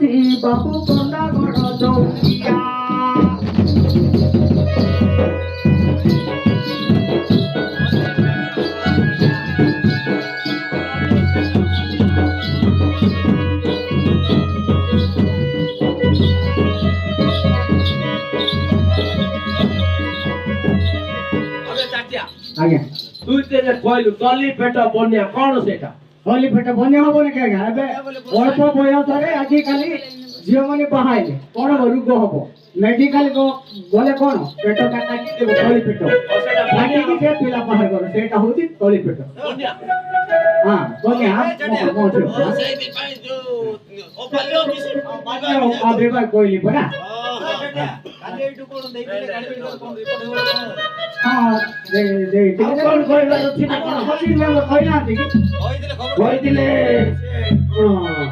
ଅଛି ବାବୁ କଣ୍ଡା ଗଡ଼ ଦଉଡ଼ିଆ ଆଜ୍ଞା তুই তেনে কইলু তলি পেট বন্যা কোন সেটা ହଲି ପେଟ ବନ୍ୟା ହବନି କାହିଁକି ଏବେ ଅଳ୍ପ ବୟସରେ ଆଜିକାଲି ଝିଅମାନେ ବାହାଇଲେ କ'ଣ ରୋଗ ହବ ମେଡିକାଲ ଗଲେ କ'ଣ ପେଟଟା କାଟିଦେବ ତଳି ପେଟ କାଟିକି ସେ ପିଲା ବାହାର କର ସେଇଟା ହଉଛି ତଳି ପେଟ বন্যা ହଁ ବନ୍ୟା ମୋ ଝିଅ ସେଇଥି ପାଇଁ ଯୋଉ ଓପାଲିଓ ମିଶି ବିବାହ କହିଲି ପରା କାଲି ଏଇଠୁ କୋଣ ଦେଇଥିଲେ ଗାଡି ଭିତରେ କୋଣ ରିପୋର୍ଟ ହେଇଗଲା ହଁ ଦେଇଥିଲେ କ'ଣ କହିବାର ଅଛି ନା କ'ଣ କହିନାହାନ୍ତି କି କହିଥିଲେ ଖବର କହିଥିଲେ ହଁ